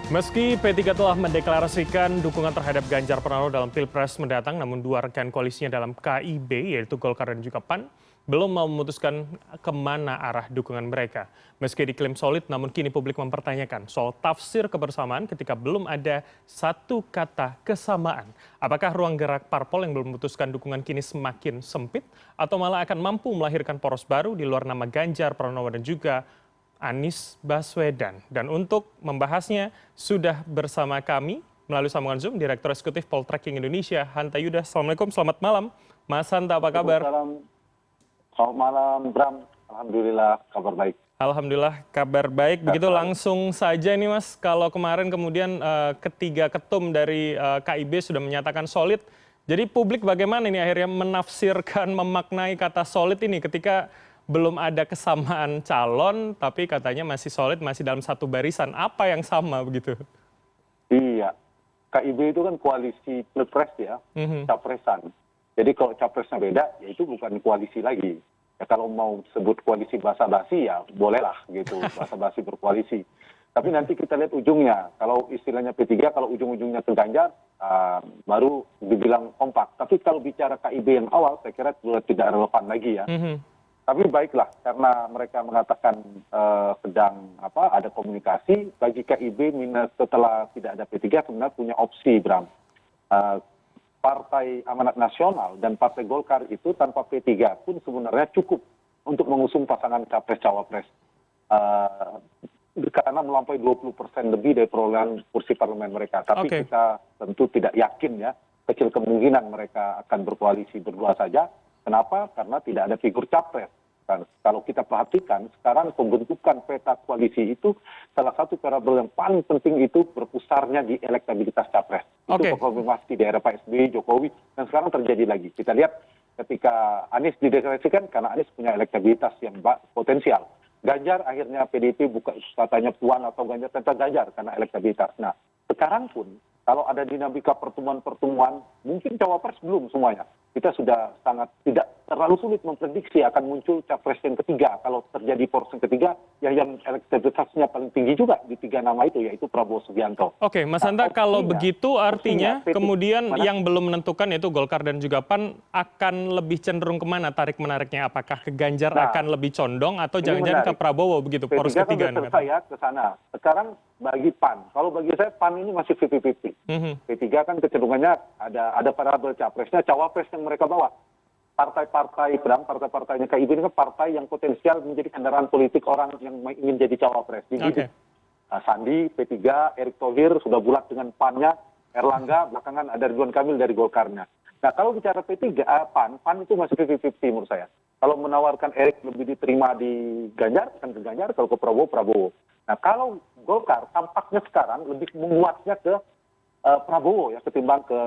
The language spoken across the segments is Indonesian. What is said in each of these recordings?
Meski P3 telah mendeklarasikan dukungan terhadap Ganjar Pranowo dalam Pilpres mendatang, namun dua rekan koalisinya dalam KIB, yaitu Golkar dan juga PAN, belum mau memutuskan kemana arah dukungan mereka. Meski diklaim solid, namun kini publik mempertanyakan soal tafsir kebersamaan ketika belum ada satu kata kesamaan. Apakah ruang gerak parpol yang belum memutuskan dukungan kini semakin sempit, atau malah akan mampu melahirkan poros baru di luar nama Ganjar Pranowo dan juga Anies Baswedan. Dan untuk membahasnya sudah bersama kami melalui sambungan Zoom Direktur Eksekutif Poltreking Indonesia, Hanta Yuda. Assalamualaikum, selamat malam. Mas Hanta, apa kabar? Selamat malam, Bram. Alhamdulillah, kabar baik. Alhamdulillah, kabar baik. Begitu langsung saja ini Mas, kalau kemarin kemudian ketiga ketum dari KIB sudah menyatakan solid. Jadi publik bagaimana ini akhirnya menafsirkan, memaknai kata solid ini ketika belum ada kesamaan calon, tapi katanya masih solid, masih dalam satu barisan. Apa yang sama begitu? Iya, KIB itu kan koalisi pilpres ya, capresan. Jadi kalau capresnya beda, ya itu bukan koalisi lagi. Ya kalau mau sebut koalisi basa-basi ya bolehlah gitu, basa-basi berkoalisi. Tapi nanti kita lihat ujungnya. Kalau istilahnya P3, kalau ujung-ujungnya ke Ganjar, baru dibilang kompak. Tapi kalau bicara KIB yang awal, saya kira sudah tidak relevan lagi ya. Tapi baiklah, karena mereka mengatakan sedang ada komunikasi, bagi KIB setelah tidak ada P3 sebenarnya punya opsi, Bram. Partai Amanat Nasional dan Partai Golkar itu tanpa P3 pun sebenarnya cukup untuk mengusung pasangan capres-cawapres. Karena melampaui 20% lebih dari perolehan kursi parlemen mereka. Tapi kita tentu tidak yakin ya, kecil kemungkinan mereka akan berkoalisi berdua saja. Kenapa? Karena tidak ada figur capres. Kalau kita perhatikan, sekarang pembentukan peta koalisi itu salah satu variabel yang paling penting itu berpusarnya di elektabilitas capres. Itu konfirmasi di era Pak SBY, Jokowi, dan sekarang terjadi lagi. Kita lihat ketika Anies dideklarasikan, karena Anies punya elektabilitas yang potensial. Ganjar akhirnya PDIP buka katanya Puan atau Ganjar tentang Ganjar karena elektabilitas. Nah, sekarang pun kalau ada dinamika pertemuan-pertemuan, mungkin cawapres belum semuanya. Kita sudah sangat tidak terlalu sulit memprediksi akan muncul capres yang ketiga. Kalau terjadi poros yang ketiga, ya yang elektabilitasnya paling tinggi juga di tiga nama itu, yaitu Prabowo Subianto. Oke, Mas Hanta, kalau begitu artinya kemudian yang belum menentukan yaitu Golkar dan juga PAN akan lebih cenderung kemana tarik-menariknya? Apakah ke Ganjar akan lebih condong atau jangan-jangan ke Prabowo begitu, poros ketiga? P3 kan saya ke sana. Sekarang bagi PAN, kalau bagi saya PAN ini masih 50-50. P3 kan kecenderungannya ada variabel capresnya, cawapres yang mereka bawa. Partai-partai partai-partainya KIB ini kan partai yang potensial menjadi kendaraan politik orang yang ingin jadi cawapres. Sandi, P3, Erick Thohir sudah bulat dengan PAN-nya, Erlangga, belakangan ada Ridwan Kamil dari Golkarnya. Nah kalau bicara P3, PAN itu masih 50-50 menurut saya. Kalau menawarkan Erick lebih diterima di Ganjar, kan ke Ganjar, kalau ke Prabowo, Prabowo. Nah kalau Golkar tampaknya sekarang lebih menguatnya ke Prabowo ya ketimbang ke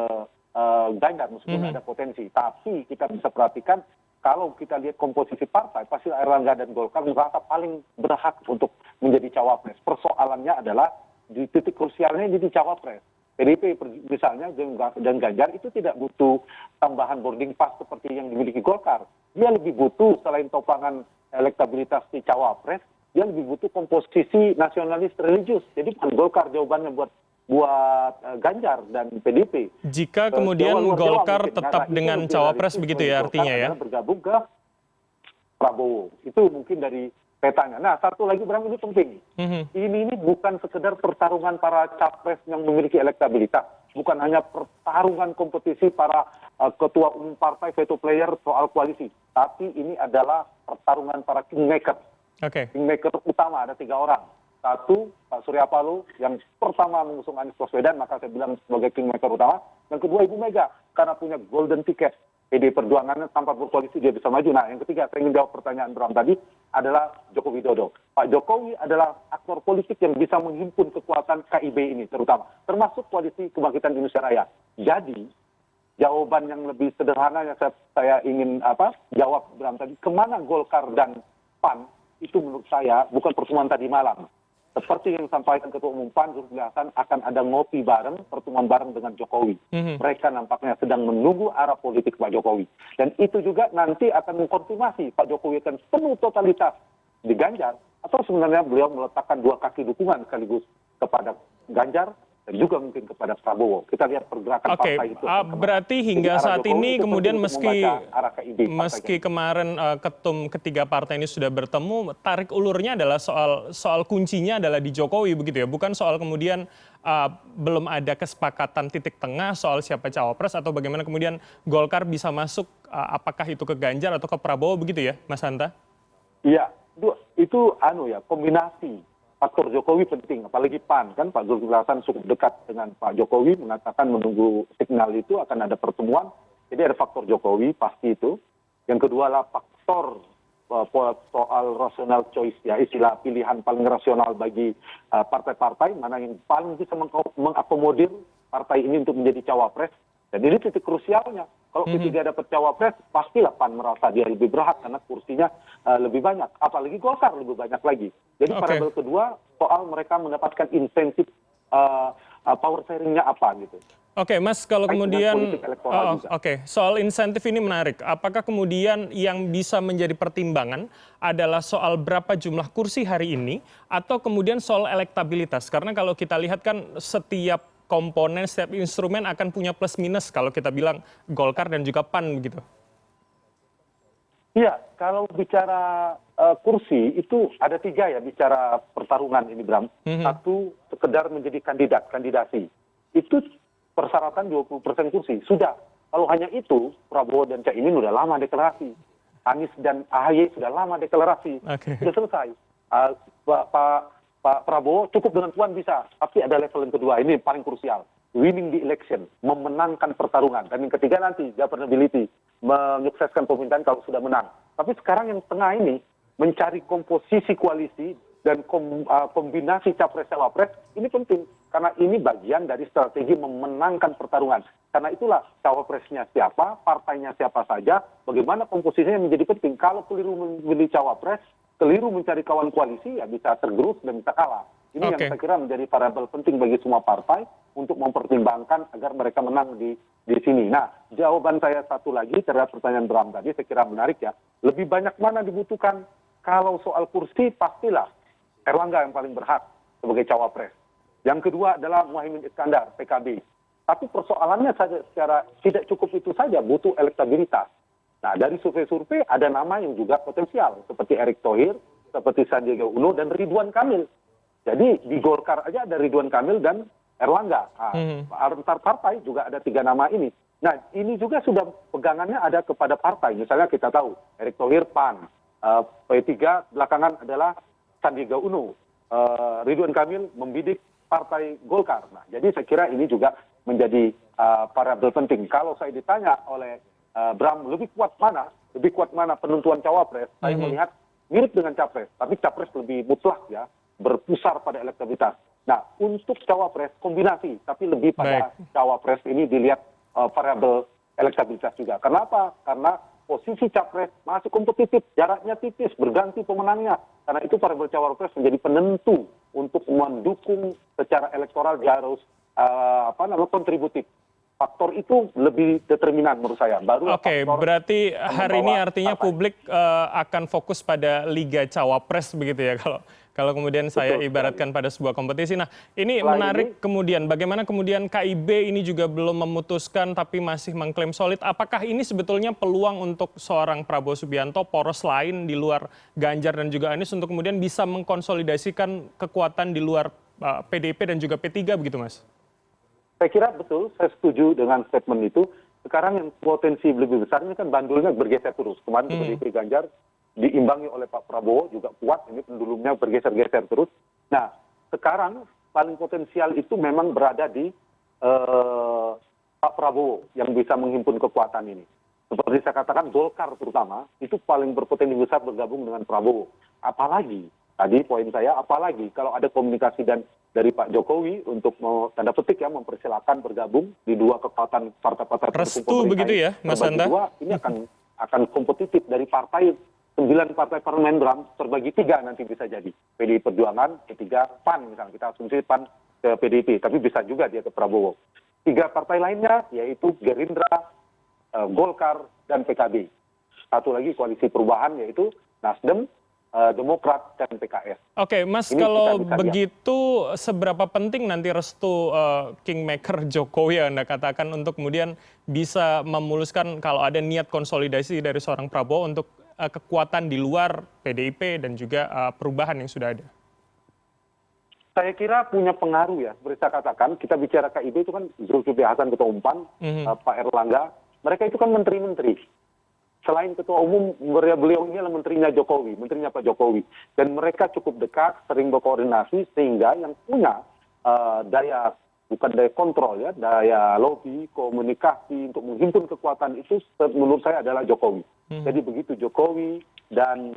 Ganjar meskipun ada potensi. Tapi kita bisa perhatikan kalau kita lihat komposisi partai, pasti Erlangga dan Golkar merasa paling berhak untuk menjadi cawapres. Persoalannya adalah di titik krusialnya jadi cawapres. PDIP misalnya dan Ganjar itu tidak butuh tambahan boarding pass seperti yang dimiliki Golkar. Dia lebih butuh selain topangan elektabilitas di cawapres, dia lebih butuh komposisi nasionalis religius. Jadi Golkar jawabannya buat Ganjar dan PDIP. Jika kemudian Golkar tetap dengan cawapres begitu ya artinya ya? Bergabung ke Prabowo. Itu mungkin dari petanya. Nah satu lagi Bram, ini penting. Ini bukan sekedar pertarungan para capres yang memiliki elektabilitas. Bukan hanya pertarungan kompetisi para ketua umum partai, veto player soal koalisi. Tapi ini adalah pertarungan para kingmaker. Kingmaker utama ada 3 orang. Satu, Pak Surya Paloh yang pertama mengusung Anies Baswedan, maka saya bilang sebagai kingmaker utama. Yang kedua Ibu Mega, karena punya golden ticket. PD Perjuangannya tanpa berkoalisi dia bisa maju. Nah yang ketiga, saya ingin jawab pertanyaan Bram tadi, adalah Joko Widodo. Pak Jokowi adalah aktor politik yang bisa menghimpun kekuatan KIB ini terutama. Termasuk koalisi Kebangkitan Indonesia Raya. Jadi, jawaban yang lebih sederhana yang saya ingin jawab Bram tadi, kemana Golkar dan PAN, itu menurut saya bukan pertemuan tadi malam. Seperti yang disampaikan Ketua Umum PAN, Zulkifli Hasan, akan ada ngopi bareng, pertemuan bareng dengan Jokowi. Mereka nampaknya sedang menunggu arah politik Pak Jokowi. Dan itu juga nanti akan mengkonfirmasi Pak Jokowi akan penuh totalitas di Ganjar, atau sebenarnya beliau meletakkan 2 kaki dukungan sekaligus kepada Ganjar dan juga mungkin kepada Prabowo. Kita lihat pergerakan Oke, partai itu akan kemana. berarti Jadi hingga arah saat Jokowi ini itu kemudian penting untuk membaca arah KIB partai. kemarin ketum ketiga partai ini sudah bertemu, tarik ulurnya adalah soal kuncinya adalah di Jokowi begitu ya, bukan soal kemudian belum ada kesepakatan titik tengah soal siapa cawapres atau bagaimana kemudian Golkar bisa masuk, apakah itu ke Ganjar atau ke Prabowo begitu ya, Mas Hanta? Iya, itu kombinasi. Faktor Jokowi penting, apalagi PAN kan Pak Zulkifli Hasan cukup dekat dengan Pak Jokowi, mengatakan menunggu signal itu akan ada pertemuan. Jadi ada faktor Jokowi pasti itu. Yang kedua adalah faktor soal rational choice ya, istilah pilihan paling rasional bagi partai-partai mana yang paling bisa mengakomodir partai ini untuk menjadi cawapres. Dan ini titik krusialnya. Kalau P3 dapat cawapres, pastilah PAN merasa dia lebih berhak karena kursinya lebih banyak. Apalagi Golkar lebih banyak lagi. Jadi variabel kedua, soal mereka mendapatkan insentif power sharing-nya apa gitu. Oke, Mas, kalau kemudian soal insentif ini menarik. Apakah kemudian yang bisa menjadi pertimbangan adalah soal berapa jumlah kursi hari ini atau kemudian soal elektabilitas? Karena kalau kita lihat kan setiap komponen, setiap instrumen akan punya plus minus kalau kita bilang Golkar dan juga PAN begitu. Iya, kalau bicara kursi itu ada 3 ya bicara pertarungan ini Bram. Satu, sekedar menjadi kandidasi. Itu persyaratan 20% kursi. Sudah. Kalau hanya itu, Prabowo dan Caimin sudah lama deklarasi. Anies dan AHY sudah lama deklarasi. Sudah selesai. Pak Prabowo cukup dengan Puan bisa. Tapi ada level yang kedua, ini paling krusial. Winning the election, memenangkan pertarungan. Dan yang ketiga nanti, governability, menyukseskan pemerintahan kalau sudah menang. Tapi sekarang yang tengah ini, mencari komposisi koalisi dan kombinasi capres-cawapres, ini penting. Karena ini bagian dari strategi memenangkan pertarungan. Karena itulah cawapresnya siapa, partainya siapa saja, bagaimana komposisinya menjadi penting. Kalau keliru memilih cawapres, keliru mencari kawan koalisi, ya bisa tergerus dan bisa kalah. Ini yang saya kira menjadi variabel penting bagi semua partai untuk mempertimbangkan agar mereka menang di sini. Nah, jawaban saya satu lagi terhadap pertanyaan Bram tadi, saya kira menarik ya. Lebih banyak mana dibutuhkan? Kalau soal kursi, pastilah Erlangga yang paling berhak sebagai cawapres. Yang kedua adalah Muhaimin Iskandar, PKB. Tapi persoalannya saja secara tidak cukup itu saja, butuh elektabilitas. Nah, dari survei-survei ada nama yang juga potensial, seperti Erick Thohir, seperti Sandiaga Uno, dan Ridwan Kamil. Jadi di Golkar aja ada Ridwan Kamil dan Erlangga. Antar partai juga ada 3 nama ini. Nah, ini juga sudah pegangannya ada kepada partai. Misalnya kita tahu, Erick Thohir PAN, P3 belakangan adalah Sandiaga Uno, Ridwan Kamil membidik partai Golkar. Nah, jadi saya kira ini juga menjadi variabel penting. Kalau saya ditanya oleh Bram, lebih kuat mana penentuan cawapres, saya melihat mirip dengan capres, tapi capres lebih mutlak ya, berpusar pada elektabilitas. Nah, untuk cawapres kombinasi, tapi lebih pada cawapres ini dilihat variabel elektabilitas juga. Kenapa? Karena posisi capres masih kompetitif, jaraknya tipis, berganti pemenangnya. Karena itu variabel cawapres menjadi penentu untuk mendukung secara elektoral dia harus kontributif. Faktor itu lebih determinan menurut saya. Oke, berarti hari ini artinya publik akan fokus pada Liga Cawapres begitu ya kalau kemudian saya ibaratkan pada sebuah kompetisi. Nah, ini menarik kemudian bagaimana kemudian KIB ini juga belum memutuskan tapi masih mengklaim solid. Apakah ini sebetulnya peluang untuk seorang Prabowo Subianto, poros lain di luar Ganjar dan juga Anies untuk kemudian bisa mengkonsolidasikan kekuatan di luar PDIP dan juga P3 begitu, Mas? Saya kira betul, saya setuju dengan statement itu. Sekarang yang potensi lebih besar ini kan bandulnya bergeser terus. Kemarin PDIP Ganjar diimbangi oleh Pak Prabowo juga kuat, ini pendulumnya bergeser-geser terus. Nah, sekarang paling potensial itu memang berada di Pak Prabowo yang bisa menghimpun kekuatan ini. Seperti saya katakan, Golkar terutama, itu paling berpotensi besar bergabung dengan Prabowo. Apalagi, tadi poin saya, apalagi kalau ada komunikasi dari Pak Jokowi untuk tanda petik ya mempersilahkan bergabung di 2 kekuatan partai-partai restu begitu ya, Mas Hanta? Ini akan kompetitif dari partai 9 partai parlemen Bram terbagi 3 nanti bisa jadi. PDI Perjuangan, P3, PAN misalnya kita asumsi PAN ke PDIP, tapi bisa juga dia ke Prabowo. 3 partai lainnya yaitu Gerindra, Golkar dan PKB. Satu lagi koalisi perubahan yaitu Nasdem, Demokrat dan PKS. Oke, Mas, Ini kalau kita bisa lihat. begitu seberapa penting nanti restu kingmaker Jokowi yang Anda katakan untuk kemudian bisa memuluskan kalau ada niat konsolidasi dari seorang Prabowo untuk kekuatan di luar PDIP dan juga perubahan yang sudah ada? Saya kira punya pengaruh ya, seperti saya katakan, kita bicara KIB itu kan Zulkifli Hasan Ketua Umum PAN, Pak Erlangga, mereka itu kan menteri-menteri. Selain Ketua Umum, beliau ini adalah menterinya Jokowi, menterinya Pak Jokowi. Dan mereka cukup dekat, sering berkoordinasi, sehingga yang punya daya, bukan daya kontrol ya, daya lobby, komunikasi untuk menghimpun kekuatan itu menurut saya adalah Jokowi. Jadi begitu Jokowi dan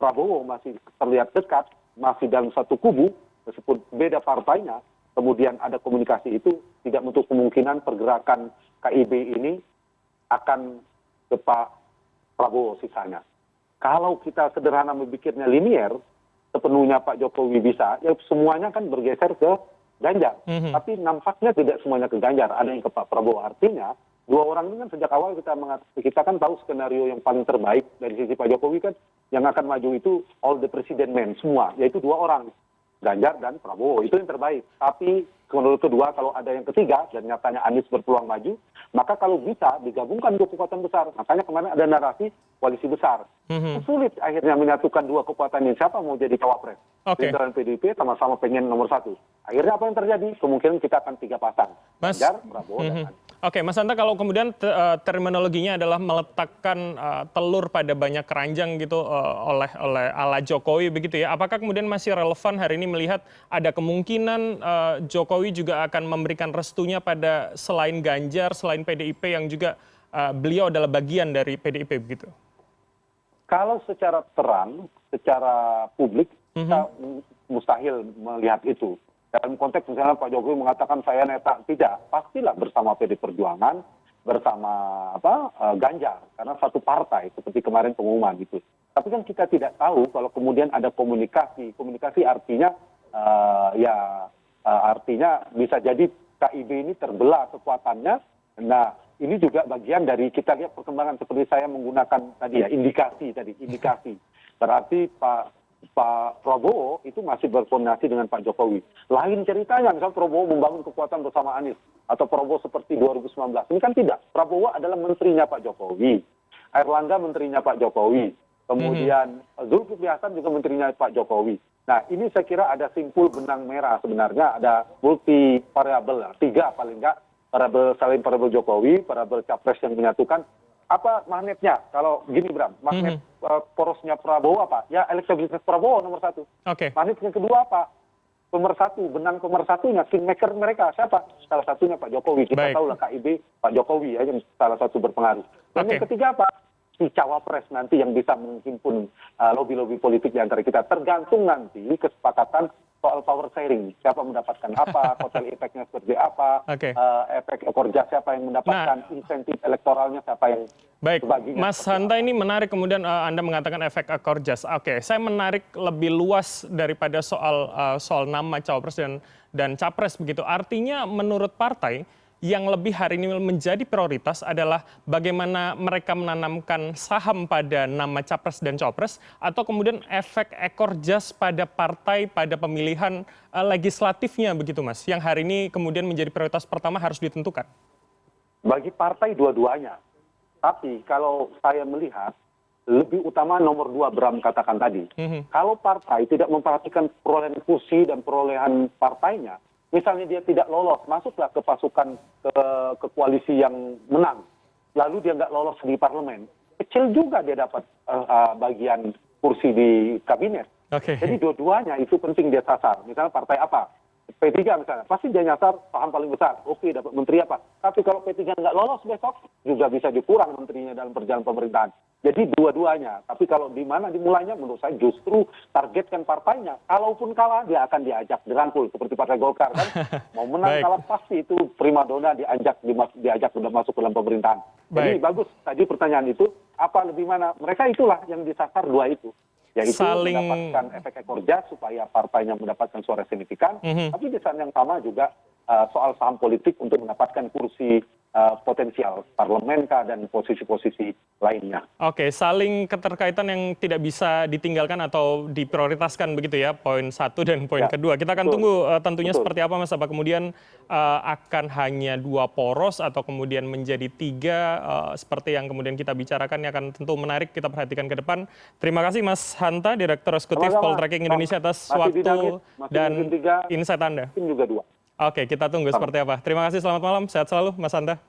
Prabowo masih terlihat dekat, masih dalam satu kubu, meskipun beda partainya, kemudian ada komunikasi itu, tidak menutup kemungkinan pergerakan KIB ini akan ke Pak Prabowo sisanya. Kalau kita sederhana memikirnya linier, sepenuhnya Pak Jokowi bisa, ya semuanya kan bergeser ke Ganjar. Tapi nampaknya tidak semuanya ke Ganjar, ada yang ke Pak Prabowo. Artinya, dua orang ini kan sejak awal kita kan tahu skenario yang paling terbaik dari sisi Pak Jokowi kan, yang akan maju itu all the president men, semua, yaitu dua orang. Ganjar dan Prabowo, itu yang terbaik. Tapi menurut kedua, kalau ada yang ketiga, dan nyatanya Anies berpeluang maju, maka kalau bisa digabungkan dua kekuatan besar. Makanya kemarin ada narasi koalisi besar. Sulit akhirnya menyatukan dua kekuatan ini. Siapa mau jadi cawapres? Gerindra dan PDIP sama-sama pengen nomor satu. Akhirnya apa yang terjadi? Kemungkinan kita akan tiga pasang. Ganjar, Prabowo, dan Anies. Oke, Mas Hanta, kalau kemudian terminologinya adalah meletakkan telur pada banyak keranjang gitu oleh ala Jokowi begitu ya, apakah kemudian masih relevan hari ini melihat ada kemungkinan Jokowi juga akan memberikan restunya pada selain Ganjar, selain PDIP yang juga beliau adalah bagian dari PDIP begitu? Kalau secara terang, secara publik, kita mustahil melihat itu. Dalam konteks misalnya Pak Jokowi mengatakan saya netak, tidak, pastilah bersama PD Perjuangan, bersama Ganjar, karena satu partai seperti kemarin pengumuman gitu. Tapi kan kita tidak tahu kalau kemudian ada komunikasi artinya artinya bisa jadi KIB ini terbelah kekuatannya. Nah, ini juga bagian dari kita lihat perkembangan seperti saya menggunakan tadi ya indikasi. Berarti Pak Prabowo itu masih berkoordinasi dengan Pak Jokowi. Lain ceritanya, misalnya Prabowo membangun kekuatan bersama Anies, atau Prabowo seperti 2019. Ini kan tidak. Prabowo adalah menterinya Pak Jokowi. Erlangga menterinya Pak Jokowi. Kemudian Zulkifli Hasan juga menterinya Pak Jokowi. Nah, ini saya kira ada simpul benang merah sebenarnya, ada multi variabel, 3 paling enggak, selain variabel Jokowi, variabel Capres yang menyatukan. Apa magnetnya? Kalau gini Bram, magnet porosnya Prabowo apa? Ya elektabilitas Prabowo nomor 1. Magnet yang kedua apa? Pemersatu, benang pemersatunya, kingmaker mereka siapa? Salah satunya Pak Jokowi. Kita tahu lah KIB Pak Jokowi ya yang salah satu berpengaruh. Dan yang ketiga apa? Si cawapres nanti yang bisa menghimpun lobby-lobby politik di antara kita. Tergantung nanti kesepakatan soal power sharing. Siapa mendapatkan apa, kotel efeknya seperti apa, efek ekor jas siapa yang mendapatkan, insentif elektoralnya siapa yang baginya. Mas Hanta, ini menarik kemudian Anda mengatakan efek ekor jas. Oke, saya menarik lebih luas daripada soal nama cawapres dan capres begitu. Artinya menurut partai, yang lebih hari ini menjadi prioritas adalah bagaimana mereka menanamkan saham pada nama capres dan cawapres, atau kemudian efek ekor jas pada partai pada pemilihan legislatifnya begitu Mas, yang hari ini kemudian menjadi prioritas pertama harus ditentukan. Bagi partai dua-duanya. Tapi kalau saya melihat lebih utama nomor 2 Bram katakan tadi. Kalau partai tidak memperhatikan perolehan kursi dan perolehan partainya, misalnya dia tidak lolos, masuklah ke pasukan ke koalisi yang menang, lalu dia nggak lolos di parlemen, kecil juga dia dapat bagian kursi di kabinet. Jadi dua-duanya itu penting dia sasar. Misalnya partai apa? P3 misalnya, pasti dia nyasar saham paling besar. Oke, dapat menteri apa? Tapi kalau P3 nggak lolos besok, juga bisa dikurang menterinya dalam perjalanan pemerintahan. Jadi dua-duanya. Tapi kalau di mana dimulainya, menurut saya justru targetkan partainya. Kalaupun kalah, dia akan diajak dirangkul seperti Partai Golkar kan. Mau menang kalah pasti itu primadona diajak sudah masuk ke dalam pemerintahan. Jadi bagus. Tadi pertanyaan itu, apa lebih mana? Mereka itulah yang disasar dua itu. Yaitu mendapatkan efek ekor jas supaya partainya mendapatkan suara signifikan. Tapi di saat yang sama juga soal saham politik untuk mendapatkan kursi potensial parlemen kah dan posisi-posisi lainnya. Oke, saling keterkaitan yang tidak bisa ditinggalkan atau diprioritaskan begitu ya, poin satu dan poin kedua. Kita akan tunggu tentunya seperti apa Mas, apa kemudian akan hanya 2 poros atau kemudian menjadi 3 seperti yang kemudian kita bicarakan, yang akan tentu menarik kita perhatikan ke depan. Terima kasih Mas Hanta, Direktur Eksekutif Poltreking Indonesia atas waktu dan insight Anda. Tim juga 2. Oke, kita tunggu seperti apa. Terima kasih, selamat malam, sehat selalu Mas Hanta.